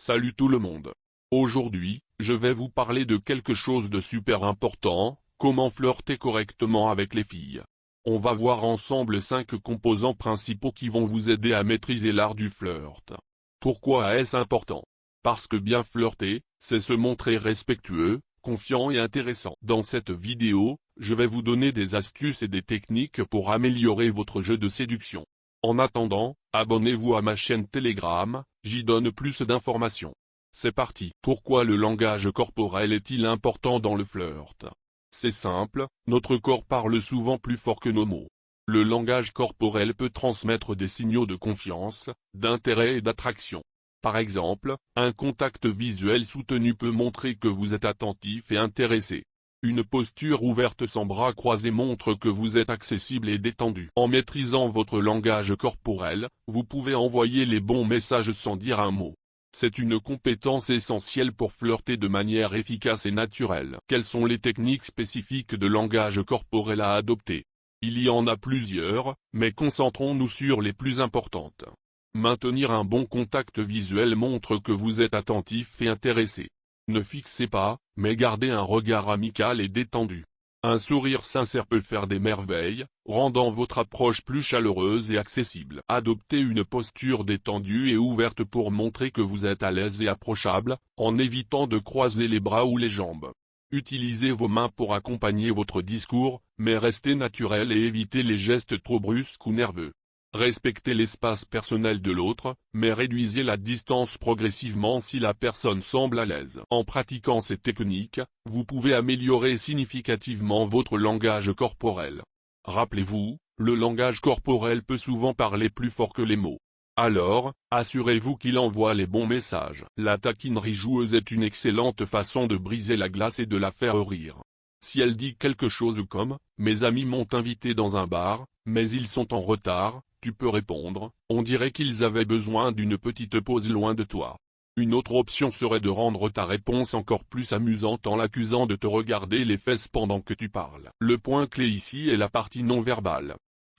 Salut tout le monde. Aujourd'hui, je vais vous parler de quelque chose de super important, comment flirter correctement avec les filles. On va voir ensemble 5 composants principaux qui vont vous aider à maîtriser l'art du flirt. Pourquoi est-ce important? Parce que bien flirter, c'est se montrer respectueux, confiant et intéressant. Dans cette vidéo, je vais vous donner des astuces et des techniques pour améliorer votre jeu de séduction. En attendant, abonnez-vous à ma chaîne Telegram, j'y donne plus d'informations. C'est parti. Pourquoi le langage corporel est-il important dans le flirt? C'est simple, notre corps parle souvent plus fort que nos mots. Le langage corporel peut transmettre des signaux de confiance, d'intérêt et d'attraction. Par exemple, un contact visuel soutenu peut montrer que vous êtes attentif et intéressé. Une posture ouverte sans bras croisés montre que vous êtes accessible et détendu. En maîtrisant votre langage corporel, vous pouvez envoyer les bons messages sans dire un mot. C'est une compétence essentielle pour flirter de manière efficace et naturelle. Quelles sont les techniques spécifiques de langage corporel à adopter? Il y en a plusieurs, mais concentrons-nous sur les plus importantes. Maintenir un bon contact visuel montre que vous êtes attentif et intéressé. Ne fixez pas, mais gardez un regard amical et détendu. Un sourire sincère peut faire des merveilles, rendant votre approche plus chaleureuse et accessible. Adoptez une posture détendue et ouverte pour montrer que vous êtes à l'aise et approchable, en évitant de croiser les bras ou les jambes. Utilisez vos mains pour accompagner votre discours, mais restez naturel et évitez les gestes trop brusques ou nerveux. Respectez l'espace personnel de l'autre, mais réduisez la distance progressivement si la personne semble à l'aise. En pratiquant ces techniques, vous pouvez améliorer significativement votre langage corporel. Rappelez-vous, le langage corporel peut souvent parler plus fort que les mots. Alors, assurez-vous qu'il envoie les bons messages. La taquinerie joueuse est une excellente façon de briser la glace et de la faire rire. Si elle dit quelque chose comme « Mes amis m'ont invité dans un bar, mais ils sont en retard », tu peux répondre « On dirait qu'ils avaient besoin d'une petite pause loin de toi ». Une autre option serait de rendre ta réponse encore plus amusante en l'accusant de te regarder les fesses pendant que tu parles. Le point clé ici est la partie non verbale.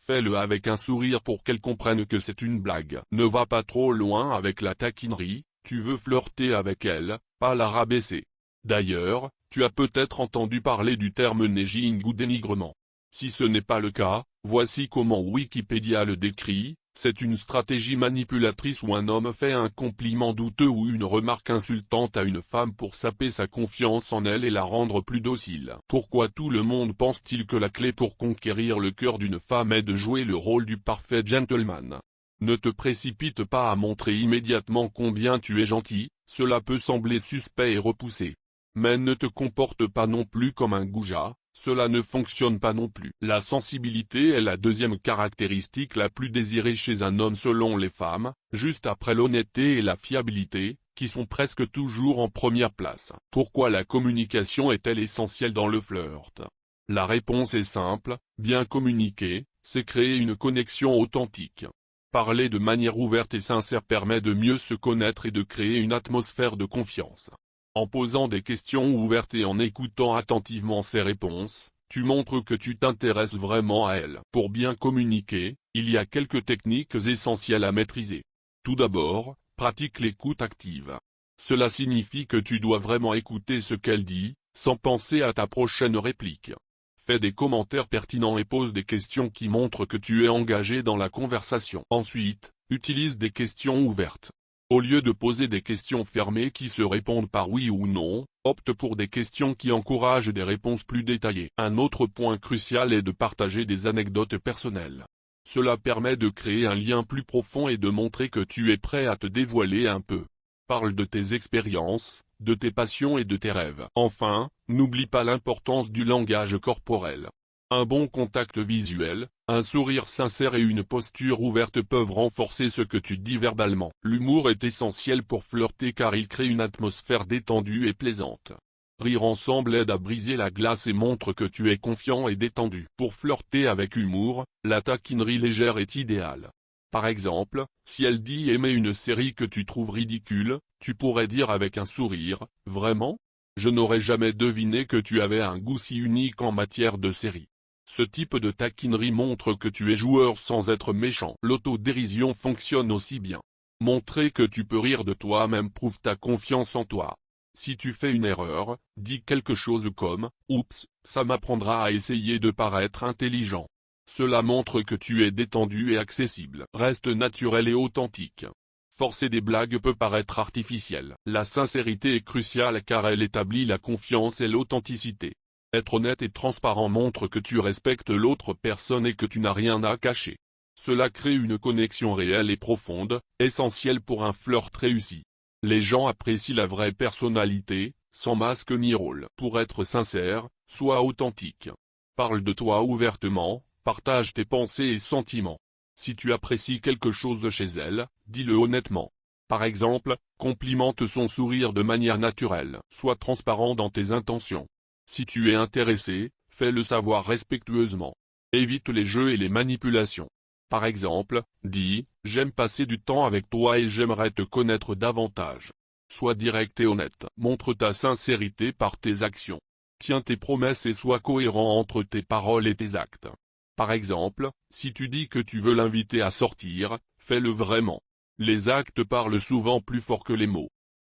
Fais-le avec un sourire pour qu'elle comprenne que c'est une blague. Ne va pas trop loin avec la taquinerie, tu veux flirter avec elle, pas la rabaisser. D'ailleurs, tu as peut-être entendu parler du terme negging ou dénigrement. Si ce n'est pas le cas, voici comment Wikipédia le décrit: c'est une stratégie manipulatrice où un homme fait un compliment douteux ou une remarque insultante à une femme pour saper sa confiance en elle et la rendre plus docile. Pourquoi tout le monde pense-t-il que la clé pour conquérir le cœur d'une femme est de jouer le rôle du parfait gentleman? Ne te précipite pas à montrer immédiatement combien tu es gentil, cela peut sembler suspect et repoussé. Mais ne te comporte pas non plus comme un goujat, cela ne fonctionne pas non plus. La sensibilité est la deuxième caractéristique la plus désirée chez un homme selon les femmes, juste après l'honnêteté et la fiabilité, qui sont presque toujours en première place. Pourquoi la communication est-elle essentielle dans le flirt? La réponse est simple, bien communiquer, c'est créer une connexion authentique. Parler de manière ouverte et sincère permet de mieux se connaître et de créer une atmosphère de confiance. En posant des questions ouvertes et en écoutant attentivement ses réponses, tu montres que tu t'intéresses vraiment à elle. Pour bien communiquer, il y a quelques techniques essentielles à maîtriser. Tout d'abord, pratique l'écoute active. Cela signifie que tu dois vraiment écouter ce qu'elle dit, sans penser à ta prochaine réplique. Fais des commentaires pertinents et pose des questions qui montrent que tu es engagé dans la conversation. Ensuite, utilise des questions ouvertes. Au lieu de poser des questions fermées qui se répondent par oui ou non, opte pour des questions qui encouragent des réponses plus détaillées. Un autre point crucial est de partager des anecdotes personnelles. Cela permet de créer un lien plus profond et de montrer que tu es prêt à te dévoiler un peu. Parle de tes expériences, de tes passions et de tes rêves. Enfin, n'oublie pas l'importance du langage corporel. Un bon contact visuel, un sourire sincère et une posture ouverte peuvent renforcer ce que tu dis verbalement. L'humour est essentiel pour flirter car il crée une atmosphère détendue et plaisante. Rire ensemble aide à briser la glace et montre que tu es confiant et détendu. Pour flirter avec humour, la taquinerie légère est idéale. Par exemple, si elle dit aimer une série que tu trouves ridicule, tu pourrais dire avec un sourire « Vraiment ? Je n'aurais jamais deviné que tu avais un goût si unique en matière de série. » Ce type de taquinerie montre que tu es joueur sans être méchant. L'autodérision fonctionne aussi bien. Montrer que tu peux rire de toi-même prouve ta confiance en toi. Si tu fais une erreur, dis quelque chose comme « Oups, ça m'apprendra à essayer de paraître intelligent ». Cela montre que tu es détendu et accessible. Reste naturel et authentique. Forcer des blagues peut paraître artificiel. La sincérité est cruciale car elle établit la confiance et l'authenticité. Être honnête et transparent montre que tu respectes l'autre personne et que tu n'as rien à cacher. Cela crée une connexion réelle et profonde, essentielle pour un flirt réussi. Les gens apprécient la vraie personnalité, sans masque ni rôle. Pour être sincère, sois authentique. Parle de toi ouvertement, partage tes pensées et sentiments. Si tu apprécies quelque chose chez elle, dis-le honnêtement. Par exemple, complimente son sourire de manière naturelle. Sois transparent dans tes intentions. Si tu es intéressé, fais-le savoir respectueusement. Évite les jeux et les manipulations. Par exemple, dis « J'aime passer du temps avec toi et j'aimerais te connaître davantage ». Sois direct et honnête. Montre ta sincérité par tes actions. Tiens tes promesses et sois cohérent entre tes paroles et tes actes. Par exemple, si tu dis que tu veux l'inviter à sortir, fais-le vraiment. Les actes parlent souvent plus fort que les mots.